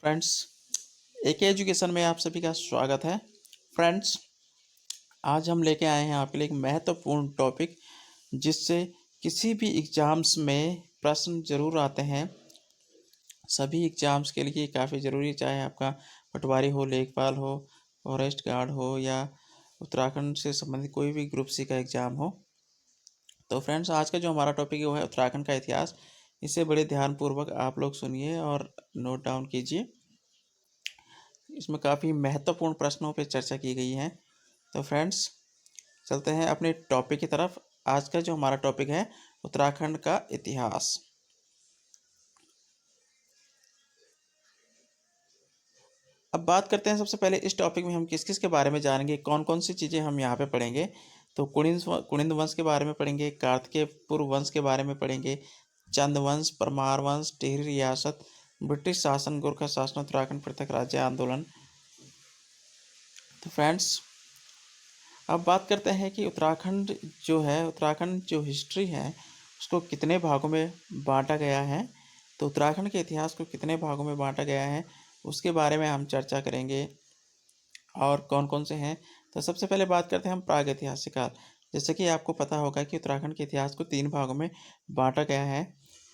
Friends, एके education में आप सभी का स्वागत है। फ्रेंड्स, आज हम लेके आए हैं आपके लिए एक महत्वपूर्ण टॉपिक जिससे किसी भी एग्ज़ाम्स में प्रश्न ज़रूर आते हैं। सभी एग्ज़ाम्स के लिए काफ़ी ज़रूरी, चाहे आपका पटवारी हो, लेखपाल हो, फॉरेस्ट गार्ड हो या उत्तराखंड से संबंधित कोई भी ग्रुप सी का एग्ज़ाम हो। तो फ्रेंड्स, आज का जो हमारा टॉपिक है वो है उत्तराखंड का इतिहास। इसे बड़े ध्यानपूर्वक आप लोग सुनिए और नोट डाउन कीजिए। इसमें काफ़ी महत्वपूर्ण प्रश्नों पे चर्चा की गई है। तो फ्रेंड्स, चलते हैं अपने टॉपिक की तरफ। आज का जो हमारा टॉपिक है उत्तराखंड का इतिहास। अब बात करते हैं, सबसे पहले इस टॉपिक में हम किस किस के बारे में जानेंगे, कौन कौन सी चीज़ें हम यहाँ पे पढ़ेंगे। तो कुनिंद वंश के बारे में पढ़ेंगे, कार्तिकेय वंश के बारे में पढ़ेंगे, चंद वंश, परमार वंश, टिहरी रियासत, ब्रिटिश शासन, गोरखा शासन, उत्तराखंड पृथक राज्य आंदोलन। तो फ्रेंड्स, अब बात करते हैं कि उत्तराखंड जो हिस्ट्री है उसको कितने भागों में बांटा गया है। तो उत्तराखंड के इतिहास को कितने भागों में बांटा गया है उसके बारे में हम चर्चा करेंगे और कौन कौन से हैं। तो सबसे पहले बात करते हैं हम प्रागैतिहासिक काल। जैसे कि आपको पता होगा कि उत्तराखंड के इतिहास को 3 भागों में बांटा गया है: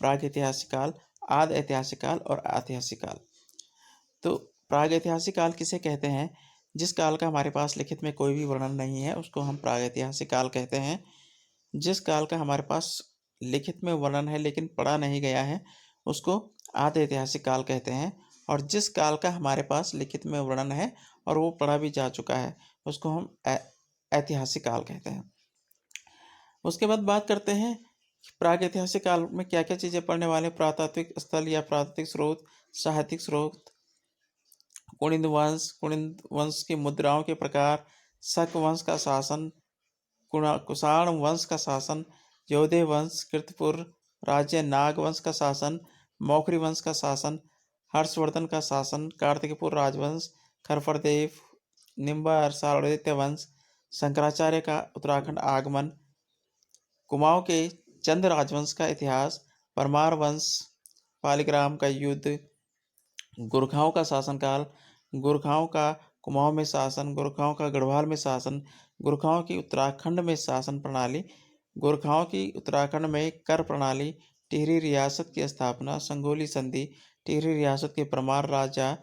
प्रागैतिहासिक काल, आदि ऐतिहासिक काल और ऐतिहासिक काल। तो प्रागैतिहासिक काल किसे कहते हैं? जिस काल का हमारे पास लिखित में कोई भी वर्णन नहीं है उसको हम प्रागैतिहासिक काल कहते हैं। जिस काल का हमारे पास लिखित में वर्णन है लेकिन पढ़ा नहीं गया है उसको आदि ऐतिहासिक काल कहते हैं। और जिस काल का हमारे पास लिखित में वर्णन है और वो पढ़ा भी जा चुका है उसको हम ऐतिहासिक काल कहते हैं। उसके बाद बात करते हैं कि प्रागैतिहासिक काल में क्या क्या चीज़ें पढ़ने वाले हैं। पुरातात्विक स्थल या प्राकृतिक स्रोत, साहित्यिक स्रोत, कुनिंद वंश की मुद्राओं के प्रकार, शक वंश का शासन, कुषाण वंश का शासन, योधे वंश, कीर्तपुर राज्य, नाग वंश का शासन, मौखरी वंश का शासन, हर्षवर्धन का शासन, कार्तिकपुर राजवंश, खरफरदेव, निम्बर सारोदित्य वंश, शंकराचार्य का उत्तराखंड आगमन, कुमाऊं के चंद राजवंश का इतिहास, परमार वंश, पालीग्राम का युद्ध, गोरखाओं का शासनकाल, गोरखाओं का कुमाऊं में शासन, गोरखाओं का गढ़वाल में शासन, गोरखाओं की उत्तराखंड में शासन प्रणाली, गोरखाओं की उत्तराखंड में कर प्रणाली, टिहरी रियासत की स्थापना, संगोली संधि, टिहरी रियासत के परमार राजा,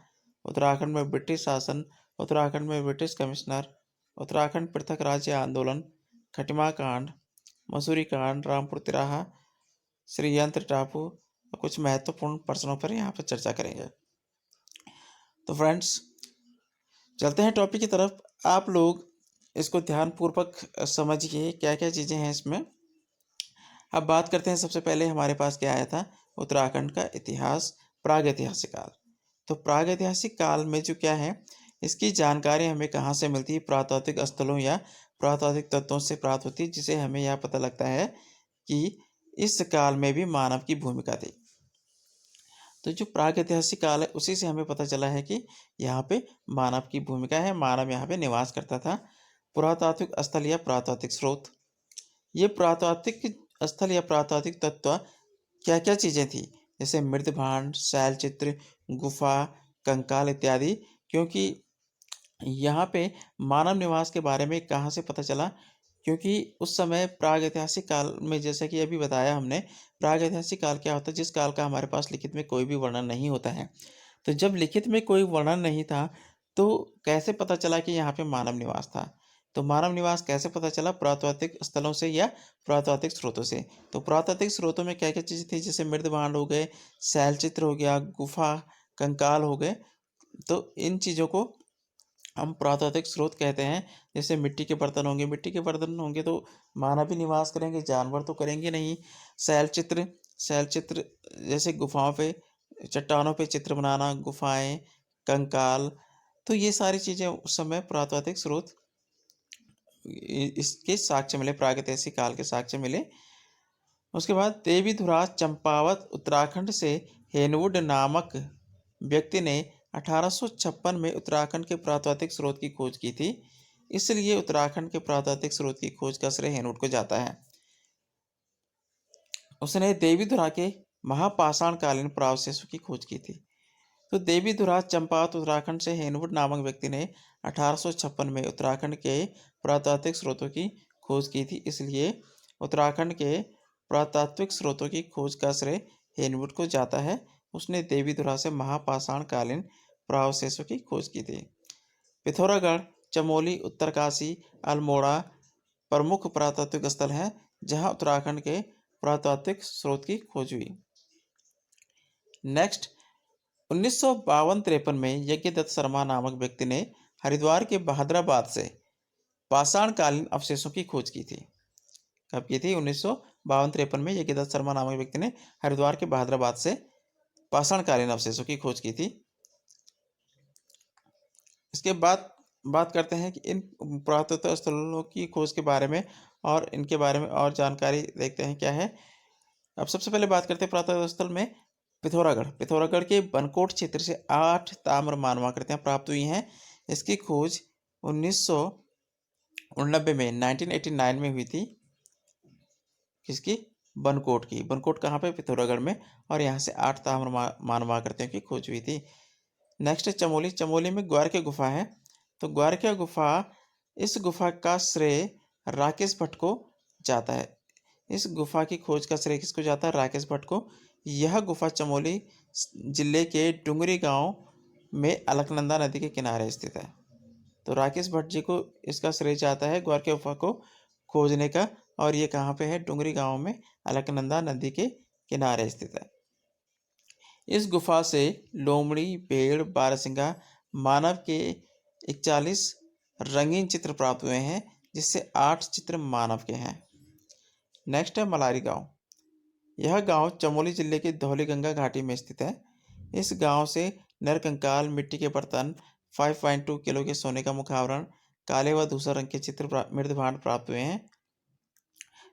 उत्तराखंड में ब्रिटिश शासन, उत्तराखंड में ब्रिटिश कमिश्नर, उत्तराखंड पृथक राज्य आंदोलन, खटिमा कांड, मसूरी कांड, रामपुर तिराहा, श्रीयंत्र टापू और कुछ महत्वपूर्ण प्रश्नों पर यहाँ पर चर्चा करेंगे। तो फ्रेंड्स, चलते हैं टॉपिक की तरफ। आप लोग इसको ध्यानपूर्वक समझिए क्या क्या चीज़ें हैं इसमें। अब बात करते हैं, सबसे पहले हमारे पास क्या आया था, उत्तराखंड का इतिहास, प्रागैतिहासिक काल। तो प्रागैतिहासिक काल में जो क्या है, इसकी जानकारी हमें कहाँ से मिलती है? पुरातात्विक स्थलों या पुरातात्विक तत्वों से प्राप्त होती है, जिसे हमें यह पता लगता है कि इस काल में भी मानव की भूमिका थी। तो जो प्रागैतिहासिक काल है उसी से हमें पता चला है कि यहाँ पे मानव की भूमिका है, मानव यहाँ पे निवास करता था। पुरातात्विक स्थल या पुरातात्विक स्रोत, ये पुरातात्विक स्थल या पुरातात्विक तत्व क्या क्या चीज़ें थी? जैसे मृदभांड, शैलचित्र, गुफा, कंकाल इत्यादि। क्योंकि यहाँ पे मानव निवास के बारे में कहाँ से पता चला? क्योंकि उस समय प्रागैतिहासिक काल में, जैसा कि अभी बताया हमने, प्रागैतिहासिक काल क्या होता है? जिस काल का हमारे पास लिखित में कोई भी वर्णन नहीं होता है। तो जब लिखित में कोई वर्णन नहीं था तो कैसे पता चला कि यहाँ पे मानव निवास था? तो मानव निवास कैसे पता चला? पुरातात्विक स्थलों से या पुरातात्विक स्रोतों से। तो पुरातात्विक स्रोतों में क्या क्या चीज़ें थी? जैसे मृदभांड हो गए, शैलचित्र हो गया, गुफा, कंकाल हो गए। तो इन चीज़ों को हम पुरातात्विक स्रोत कहते हैं। जैसे मिट्टी के बर्तन होंगे तो मानव भी निवास करेंगे, जानवर तो करेंगे नहीं। शैलचित्र शैलचित्र जैसे गुफाओं पे, चट्टानों पे चित्र बनाना, गुफाएं, कंकाल। तो ये सारी चीज़ें उस समय पुरातात्विक स्रोत इसके साक्ष्य मिले, प्रागैतिहासिक काल के साक्ष्य मिले। उसके बाद देवीधुराज चंपावत उत्तराखंड से हेनवुड नामक व्यक्ति ने 1856 में उत्तराखंड के पुरातात्विक स्रोत की खोज की थी। इसलिए उत्तराखंड के पुरातात्विक स्रोत की खोज का श्रेय हेनवुड को जाता है। उसने देवीधुरा के महापाषाणकालीन पुरावशेषों की खोज की थी। तो देवीधुरा चंपावत उत्तराखंड से हेनवुड नामक व्यक्ति ने 1856 में उत्तराखंड के पुरातात्विक स्रोतों की खोज की थी, इसलिए उत्तराखंड के पुरातात्विक स्रोतों की खोज का श्रेय हेनवुड को जाता है। उसने देवीधुरा से महापाषाण कालीन पुरावशेषों की खोज की थी। पिथौरागढ़, चमोली, उत्तरकाशी, अल्मोड़ा प्रमुख पुरातात्विक स्थल हैं जहां उत्तराखंड के पुरातात्विक स्रोत की खोज हुई। नेक्स्ट, 1952-53 में यज्ञदत्त शर्मा नामक व्यक्ति ने हरिद्वार के बहादुराबाद से पाषाणकालीन अवशेषों की खोज की थी। कब की थी? 1952-53 में यज्ञदत्त शर्मा नामक व्यक्ति ने हरिद्वार के बहादुराबाद से पाषाणकालीन अवशेषों की खोज की थी। इसके बाद बात करते हैं कि इन पुरातत्व स्थलों की खोज के बारे में और इनके बारे में और जानकारी देखते हैं क्या है। अब सबसे पहले बात करते हैं पुरातत्व स्थल में पिथौरागढ़। पिथौरागढ़ के बनकोट क्षेत्र से 8 ताम्र मानवाकृतियां प्राप्त हुई हैं। इसकी खोज 1989 में 1989 में हुई थी। किसकी? बनकोट की। बनकोट कहाँ पे? पिथौरागढ़ में। और यहाँ से 8 ताम्र मानवाकृतियों की खोज हुई थी। नेक्स्ट है चमोली। चमोली में ग्वारखा गुफा है। तो ग्वारखा गुफा, इस गुफा का श्रेय राकेश भट्ट को जाता है। इस गुफा की खोज का श्रेय किसको जाता है? राकेश भट्ट को। यह गुफा चमोली जिले के डुंगरी गांव में अलकनंदा नदी के किनारे स्थित है। तो राकेश भट्ट जी को इसका श्रेय जाता है ग्वारखा गुफा को खोजने का। और ये कहाँ पे है? डुंगरी गांव में अलकनंदा नदी के किनारे स्थित है। इस गुफा से लोमड़ी, पेड़, बारहसिंगा, मानव के 41 रंगीन चित्र प्राप्त हुए हैं, जिससे 8 चित्र मानव के हैं। नेक्स्ट है मलारी गांव। यह गांव चमोली जिले के धौलीगंगा घाटी में स्थित है। इस गांव से नरकंकाल, मिट्टी के बर्तन, 5.2 किलो के सोने का मुखावरण, काले व धूसर रंग के चित्र मृदभांड प्राप्त हुए हैं।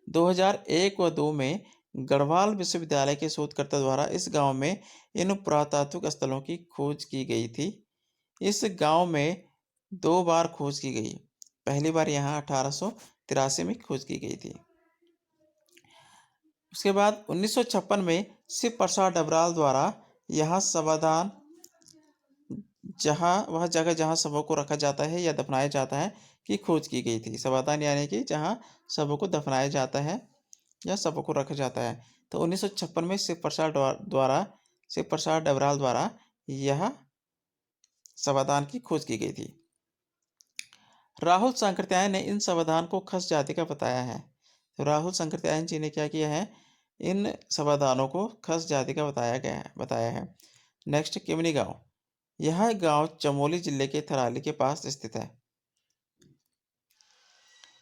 2001 व 2 में गढ़वाल विश्वविद्यालय के शोधकर्ता द्वारा इस गांव में इन पुरातात्विक स्थलों की खोज की गई थी। इस गांव में 2 बार खोज की गई। पहली बार यहाँ 1883 में खोज की गई थी। उसके बाद 1956 में शिव प्रसाद डबराल द्वारा यहाँ शवदान, वह जगह जहाँ शवों को रखा जाता है या दफनाया जाता है, की खोज की गई थी। शवदान यानी कि जहाँ शवों को दफनाया जाता है या शवों को रखा जाता है। तो 1956 में शिव प्रसाद डबराल द्वारा यह शवदान की खोज की गई थी। राहुल सांकृत्यायन ने इन शवदान को खस जाति का बताया है। तो राहुल सांकृत्यायन जी ने क्या किया है? इन शवदानों को खस जाति का बताया है। नेक्स्ट, किमनी गांव। यह गांव चमोली जिले के थराली के पास स्थित है।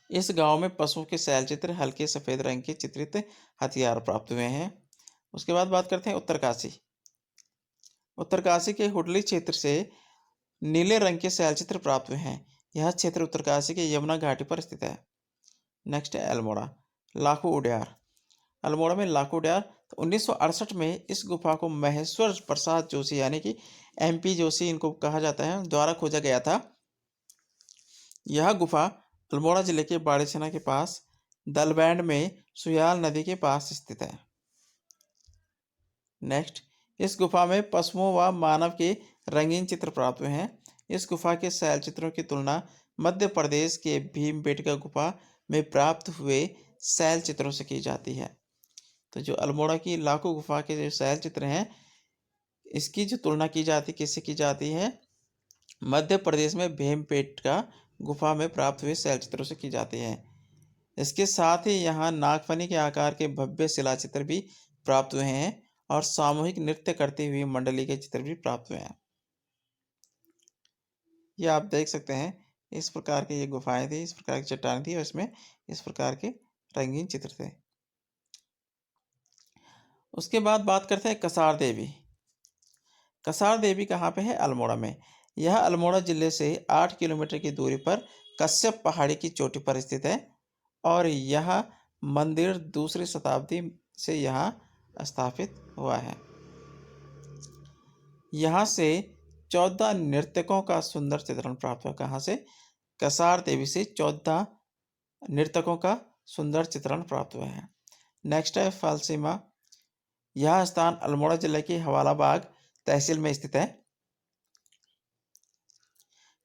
इस गांव में पशुओं के शैलचित्र, हल्के सफेद रंग के चित्रित हथियार प्राप्त हुए हैं। उसके बाद बात करते हैं उत्तरकाशी। उत्तरकाशी के हुडली क्षेत्र से नीले रंग के शैलचित्र प्राप्त हुए हैं। यह क्षेत्र उत्तरकाशी के यमुना घाटी पर स्थित है। नेक्स्ट है अल्मोड़ा। लाखू उड्यार। अल्मोड़ा में लाखू उड्यार। तो 1968 में इस गुफा को महेश्वर प्रसाद जोशी यानी कि MP जोशी इनको कहा जाता है, द्वारा खोजा गया था। यह गुफा अल्मोड़ा जिले के बाड़ीसेना के पास दलबैंड में सुयाल नदी के पास स्थित है। नेक्स्ट, इस गुफा में पशुओं व मानव के रंगीन चित्र प्राप्त हुए हैं। इस गुफा के शैल चित्रों की तुलना मध्य प्रदेश के भीमबेटका गुफा में प्राप्त हुए शैल चित्रों से की जाती है। तो जो अल्मोड़ा की लाखू गुफा के जो शैल चित्र हैं, इसकी जो तुलना की जाती किससे की जाती है? मध्य प्रदेश में भीमबेटका गुफा में प्राप्त हुए शैल चित्रों से की जाती है। इसके साथ ही यहाँ नागफनी के आकार के भव्य शिलाचित्र भी प्राप्त हुए हैं और सामूहिक नृत्य करती हुई मंडली के चित्र भी प्राप्त हुए हैं। ये आप देख सकते हैं, इस प्रकार की ये गुफाएं थी, इस प्रकार की चट्टानें थी और इसमें इस प्रकार के रंगीन चित्र थे। उसके बाद बात करते हैं कसार देवी। कसार देवी कहाँ पे है? अल्मोड़ा में। यह अल्मोड़ा जिले से 8 किलोमीटर की दूरी पर कश्यप पहाड़ी की चोटी पर स्थित है और यह मंदिर 2री शताब्दी से यहाँ स्थापित हुआ है। यहाँ से 14 नर्तकों का सुंदर चित्रण प्राप्त हुआ। कहाँ से? कसार देवी से 14 नर्तकों का सुंदर चित्रण प्राप्त हुआ है। नेक्स्ट है फलसीमा। यह स्थान अल्मोड़ा जिले की हवालाबाग तहसील में स्थित है।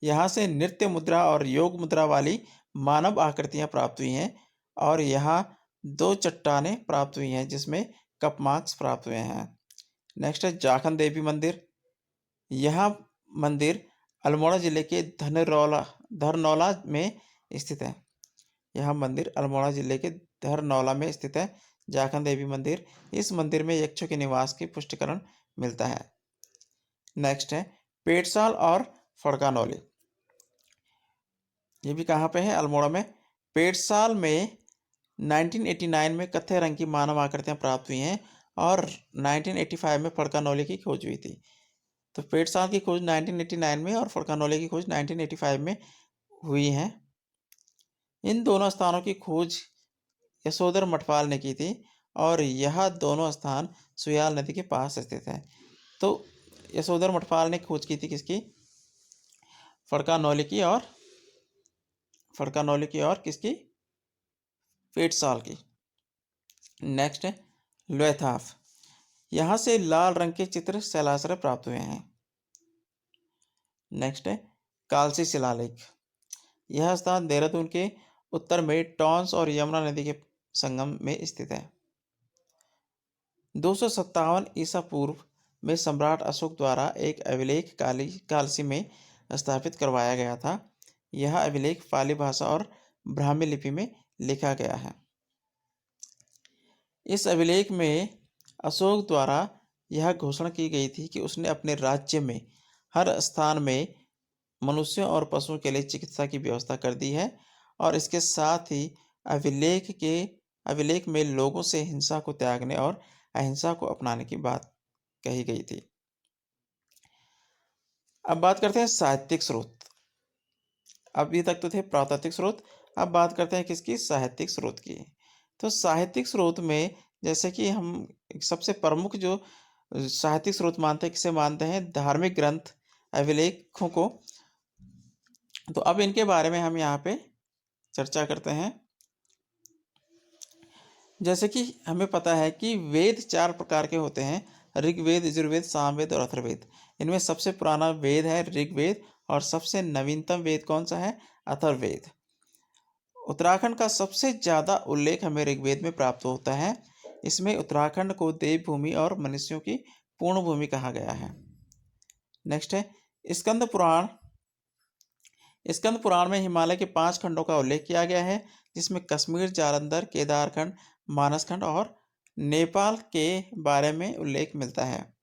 यहाँ से नृत्य मुद्रा और योग मुद्रा वाली मानव आकृतियां प्राप्त हुई हैं और यहाँ 2 चट्टानें प्राप्त हुई हैं जिसमें कप मार्क्स प्राप्त हुए हैं। नेक्स्ट है जाखन देवी मंदिर। यह मंदिर अल्मोड़ा जिले के धरनौला में स्थित है। यह मंदिर अल्मोड़ा जिले के धरनौला में स्थित है, जाखन देवी मंदिर। इस मंदिर में यक्षों के निवास की पुष्टिकरण मिलता है। नेक्स्ट है पेटसाल और फड़कानौली। ये भी कहाँ पे है? अल्मोड़ा में। पेटसाल में 1989 में कत्थे रंग की मानव आकृतियां प्राप्त हुई हैं और 1985 में फड़कानौली की खोज हुई थी। तो पेटसाल की खोज 1989 में और फड़कानौली की खोज 1985 में हुई है। इन दोनों स्थानों की खोज यशोधर मठपाल ने की थी और यह दोनों स्थान सुयाल नदी के पास स्थित है। तो यशोधर मठपाल ने खोज की थी किसकी? फड़कानौली की और किसकी? पेटसाल की। नेक्स्ट है लोयथाफ। यहाँ से लाल रंग के चित्र शैलाश्रय प्राप्त हुए हैं। नेक्स्ट है कालसी शिलालेख। यह स्थान देहरादून के उत्तर में टॉन्स और यमुना नदी के संगम में स्थित है। 257 ईसा पूर्व में सम्राट अशोक द्वारा एक अभिलेख कालसी में स्थापित करवाया गया था। यह अभिलेख पाली भाषा और ब्राह्मी लिपि में लिखा गया है। इस अभिलेख में अशोक द्वारा यह घोषणा की गई थी कि उसने अपने राज्य में हर स्थान में मनुष्यों और पशुओं के लिए चिकित्सा की व्यवस्था कर दी है और इसके साथ ही अभिलेख में लोगों से हिंसा को त्यागने और अहिंसा को अपनाने की बात कही गई थी। अब बात करते हैं साहित्यिक स्रोत। अभी तक तो थे प्राकृतिक स्रोत, अब बात करते हैं किसकी? साहित्यिक स्रोत की। तो साहित्यिक स्रोत में जैसे कि हम सबसे प्रमुख जो साहित्यिक स्रोत मानते हैं, किसे मानते हैं? धार्मिक ग्रंथ, अभिलेखों को। तो अब इनके बारे में हम यहाँ पे चर्चा करते हैं। जैसे कि हमें पता है कि वेद 4 प्रकार के होते हैं: ऋग्वेद, यजुर्वेद, सामवेद और अथर्ववेद। इनमें सबसे पुराना वेद है ऋग्वेद और सबसे नवीनतम वेद कौन सा है? अथर्ववेद। उत्तराखंड का सबसे ज़्यादा उल्लेख हमें ऋग्वेद में प्राप्त होता है। इसमें उत्तराखंड को देवभूमि और मनुष्यों की पूर्ण भूमि कहा गया है। नेक्स्ट है स्कंद पुराण। स्कंद पुराण में हिमालय के 5 खंडों का उल्लेख किया गया है, जिसमें कश्मीर, जालंधर, केदारखंड, मानसखंड और नेपाल के बारे में उल्लेख मिलता है।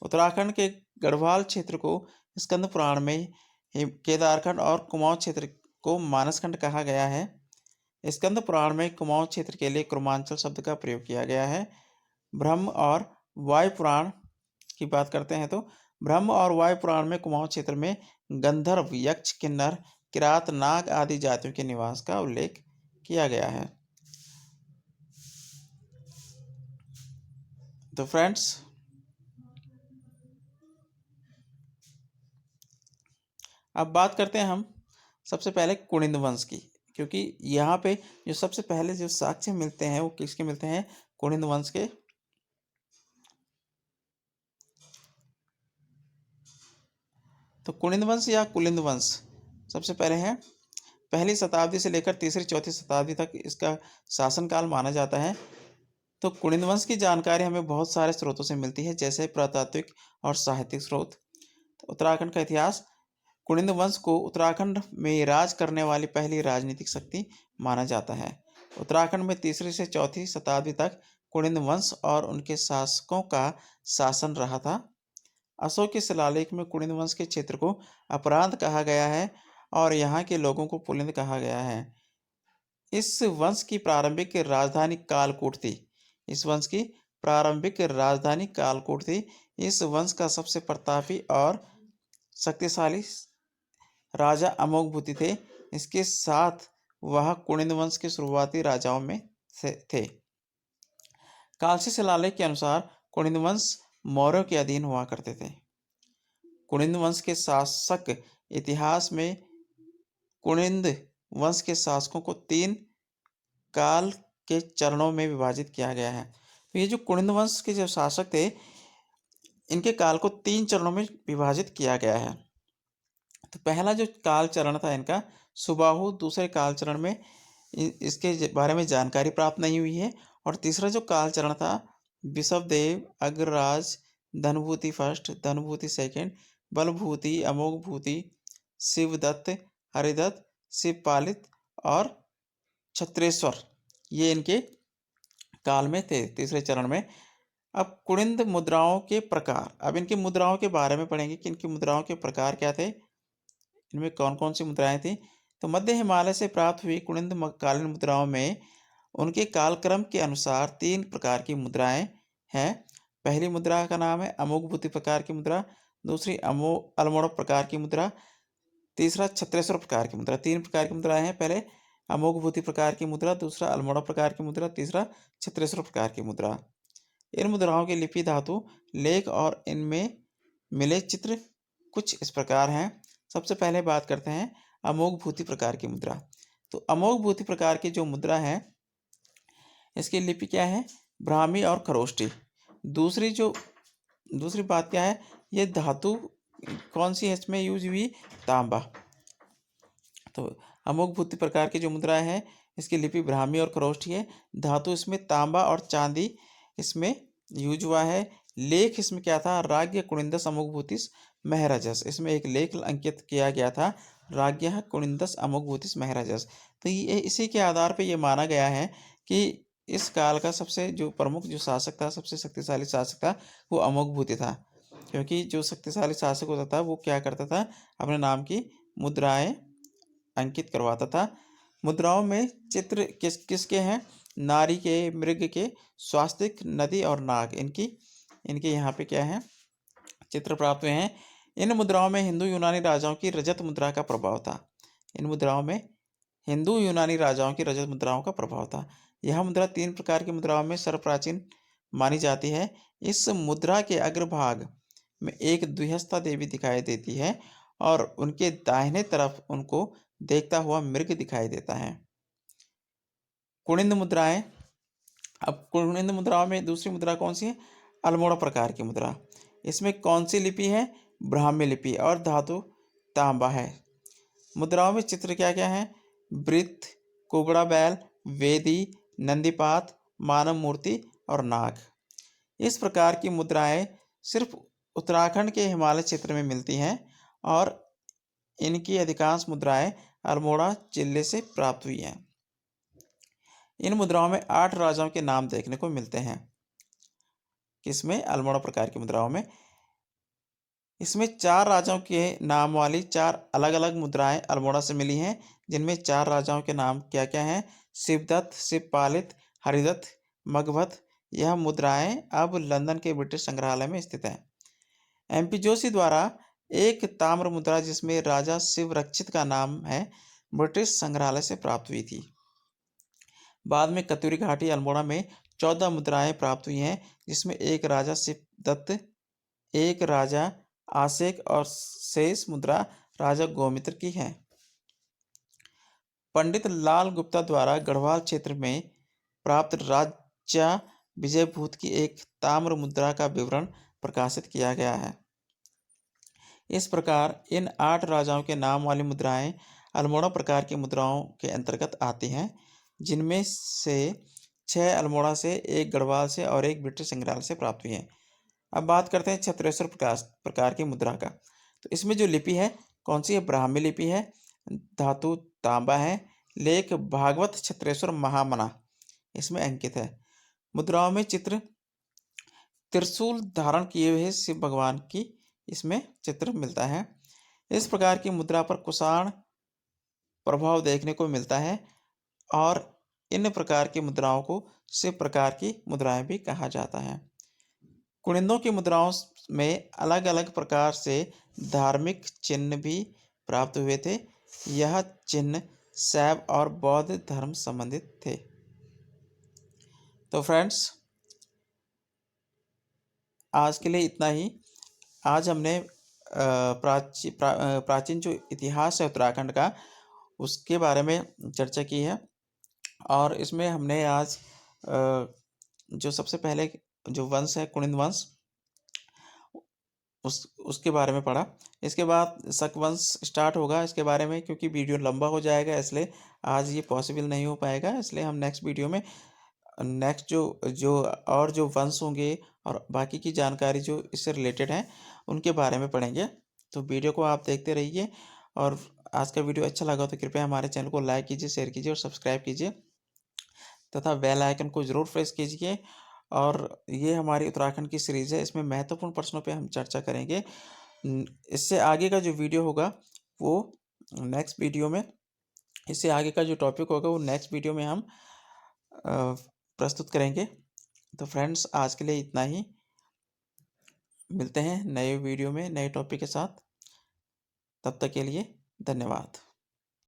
उत्तराखंड के गढ़वाल क्षेत्र को स्कंद पुराण में केदारखंड और कुमाऊं क्षेत्र को मानसखंड कहा गया है। स्कंद पुराण में कुमाऊं क्षेत्र के लिए कुर्मांचल शब्द का प्रयोग किया गया है। ब्रह्म और वायु पुराण की बात करते हैं तो ब्रह्म और वायु पुराण में कुमाऊं क्षेत्र में गंधर्व, यक्ष, किन्नर, किरात, नाग आदि जातियों के निवास का उल्लेख किया गया है। तो फ्रेंड्स, अब बात करते हैं हम सबसे पहले कुनिंद वंश की, क्योंकि यहाँ पे जो सबसे पहले जो साक्ष्य मिलते हैं वो किसके मिलते हैं? कुनिंद वंश के। तो कुनिंद वंश या कुलिंद वंश सबसे पहले है। पहली शताब्दी से लेकर तीसरी चौथी शताब्दी तक इसका शासनकाल माना जाता है। तो कुनिंद वंश की जानकारी हमें बहुत सारे स्रोतों से मिलती है, जैसे पुरातात्विक और साहित्यिक स्रोत। तो उत्तराखंड का इतिहास। कुनिंद वंश को उत्तराखंड में राज करने वाली पहली राजनीतिक शक्ति माना जाता है। उत्तराखंड में तीसरी से चौथी शताब्दी तक कुनिंद वंश और उनके शासकों का शासन रहा था। अशोक के शिलालेख में कुनिंद वंश के क्षेत्र को अपरांत कहा गया है और यहाँ के लोगों को पुलिंद कहा गया है। इस वंश की प्रारंभिक राजधानी कालकूट थी। इस वंश की प्रारंभिक राजधानी कालकूट थी। इस वंश का सबसे प्रतापी और शक्तिशाली राजा अमोघभूति थे। इसके साथ वह कुनिंद वंश के शुरुआती राजाओं में से थे। कालसी शिलालेख के अनुसार कुनिंद वंश मौर्यों के अधीन हुआ करते थे। कुनिंद वंश के शासक इतिहास में कुनिंद वंश के शासकों को 3 काल के चरणों में विभाजित किया गया है। तो ये जो कुनिंद वंश के जो शासक थे, इनके काल को 3 चरणों में विभाजित किया गया है। तो पहला जो काल चरण था इनका सुबाहु, दूसरे काल चरण में इसके बारे में जानकारी प्राप्त नहीं हुई है। और तीसरा जो काल चरण था विषभदेव, अग्रराज, धनभूति फर्स्ट, धनभूति सेकंड, बलभूति, अमोघभूति, शिवदत्त, हरिदत्त, शिवपालित और छत्रेश्वर, ये इनके काल में थे तीसरे चरण में। अब कुनिंद मुद्राओं के प्रकार, अब इनकी मुद्राओं के बारे में पढ़ेंगे कि इनकी मुद्राओं के प्रकार क्या थे, इनमें कौन कौन सी मुद्राएं थी। तो मध्य हिमालय से प्राप्त हुई कुनिंद कालीन मुद्राओं में उनके कालक्रम के अनुसार 3 प्रकार की मुद्राएं हैं। पहली मुद्रा का नाम है अमोघभूति प्रकार की मुद्रा, दूसरी अल्मोड़ा प्रकार की मुद्रा, तीसरा छत्रेश्वर प्रकार की मुद्रा। 3 प्रकार की मुद्राएं हैं, पहले अमोघभूति प्रकार की मुद्रा, दूसरा अल्मोड़ा प्रकार की मुद्रा, तीसरा छत्रेश्वर प्रकार की मुद्रा। इन मुद्राओं की लिपि, धातु, लेख और इनमें मिले चित्र कुछ इस प्रकार हैं। सबसे पहले बात करते हैं अमोघभूति प्रकार की मुद्रा। तो अमोघभूति प्रकार की जो मुद्रा है इसकी लिपि क्या है, ब्राह्मी और खरोष्टी। दूसरी बात क्या है, ये धातु कौन सी है इसमें यूज हुई, तांबा। तो अमोघभूति प्रकार की जो मुद्रा है इसकी लिपि ब्राह्मी और खरोष्टी है। धातु इसमें तांबा और चांदी इसमें यूज हुआ है। लेख इसमें क्या था, राज्ञ कुनिंदस अमोघभूतिस महराजस, इसमें एक लेख अंकित किया गया था, राज्ञ कुनिंदस अमोघभूतिस महराजस। तो ये इसी के आधार पर यह माना गया है कि इस काल का सबसे जो प्रमुख जो शासक था, सबसे शक्तिशाली शासक था, वो अमोघभूति था। क्योंकि जो शक्तिशाली शासक होता था वो क्या करता था, अपने नाम की मुद्राएं अंकित करवाता था। मुद्राओं में चित्र किसके हैं, नारी के, मृग के, स्वास्तिक, नदी और नाग, इनके यहाँ पे क्या है, चित्र प्राप्त हुए हैं। इन मुद्राओं में हिंदू यूनानी राजाओं की रजत मुद्रा का प्रभाव था। इन मुद्राओं में हिंदू यूनानी राजाओं की रजत मुद्राओं का प्रभाव था। यह मुद्रा 3 प्रकार की मुद्राओं में सर्वप्राचीन मानी जाती है। इस मुद्रा के अग्रभाग में एक द्विहस्ता देवी दिखाई देती है और उनके दाहिने तरफ उनको देखता हुआ मृग दिखाई देता है। कुनिंद मुद्राएं, अब कुनिंद मुद्राओं में दूसरी मुद्रा कौन सी है, अल्मोड़ा प्रकार की मुद्रा। इसमें कौन सी लिपि है, ब्राह्मी लिपि और धातु तांबा है। मुद्राओं में चित्र क्या क्या है, वृत्त, कुबड़ा बैल, वेदी, नंदीपात, मानव मूर्ति और नाग। इस प्रकार की मुद्राएं सिर्फ उत्तराखंड के हिमालय क्षेत्र में मिलती हैं और इनकी अधिकांश मुद्राएं अल्मोड़ा जिले से प्राप्त हुई हैं। इन मुद्राओं में 8 राजाओं के नाम देखने को मिलते हैं। किसमें, अल्मोड़ा प्रकार की मुद्राओं में। इसमें 4 राजाओं के नाम वाली 4 अलग अलग मुद्राएं अल्मोड़ा से मिली हैं, जिनमें 4 राजाओं के नाम क्या क्या हैं, शिवदत्त, शिवपालित, हरिदत्त, मगभद्द। यह मुद्राएं अब लंदन के ब्रिटिश संग्रहालय में स्थित हैं। एमपी जोशी द्वारा एक ताम्र मुद्रा जिसमें राजा शिवरक्षित का नाम है ब्रिटिश संग्रहालय से प्राप्त हुई थी। बाद में कतूरी घाटी अल्मोड़ा में 14 मुद्राएं प्राप्त हुई हैं, जिसमें एक राजा शिवदत्त, एक राजा आसेक और शेष मुद्रा राजा गोमित्र की है। पंडित लाल गुप्ता द्वारा गढ़वाल क्षेत्र में प्राप्त राजा विजयभूत की एक ताम्र मुद्रा का विवरण प्रकाशित किया गया है। इस प्रकार इन 8 राजाओं के नाम वाली मुद्राएं अल्मोड़ा प्रकार की मुद्राओं के अंतर्गत आती हैं, जिनमें से 6 अल्मोड़ा से, 1 गढ़वाल से और 1 ब्रिटिश संग्रहालय से प्राप्त हुई हैं। अब बात करते हैं छत्रेश्वर प्रकार की मुद्रा का। तो इसमें जो लिपि है कौन सी है, ब्राह्मी लिपि है, धातु तांबा है, लेख भागवत छत्रेश्वर महामना इसमें अंकित है। मुद्राओं में चित्र त्रिशूल धारण किए हुए शिव भगवान की इसमें चित्र मिलता है। इस प्रकार की मुद्रा पर कुषाण प्रभाव देखने को मिलता है और इन प्रकार की मुद्राओं को शिव प्रकार की मुद्राएं भी कहा जाता है। कुनिंदों की मुद्राओं में अलग अलग प्रकार से धार्मिक चिन्ह भी प्राप्त हुए थे। यह चिन्ह शैव और बौद्ध धर्म संबंधित थे। तो फ्रेंड्स, आज के लिए इतना ही। आज हमने प्राचीन जो इतिहास है उत्तराखंड का उसके बारे में चर्चा की है और इसमें हमने आज जो सबसे पहले जो वंश है कुनिंद वंश उसके बारे में पढ़ा। इसके बाद शक वंश स्टार्ट होगा इसके बारे में, क्योंकि वीडियो लंबा हो जाएगा इसलिए आज ये पॉसिबल नहीं हो पाएगा। इसलिए हम नेक्स्ट वीडियो में नेक्स्ट जो जो और जो वंश होंगे और बाकी की जानकारी जो इससे रिलेटेड है उनके बारे में पढ़ेंगे। तो वीडियो को आप देखते रहिए, और आज का वीडियो अच्छा लगा तो कृपया हमारे चैनल को लाइक कीजिए, शेयर कीजिए और सब्सक्राइब कीजिए तथा बेल आइकन को ज़रूर प्रेस कीजिए। और ये हमारी उत्तराखंड की सीरीज़ है, इसमें महत्वपूर्ण प्रश्नों पे हम चर्चा करेंगे। इससे आगे का जो वीडियो होगा वो नेक्स्ट वीडियो में, इससे आगे का जो टॉपिक होगा वो नेक्स्ट वीडियो में हम प्रस्तुत करेंगे। तो फ्रेंड्स, आज के लिए इतना ही। मिलते हैं नए वीडियो में नए टॉपिक के साथ। तब तक के लिए धन्यवाद।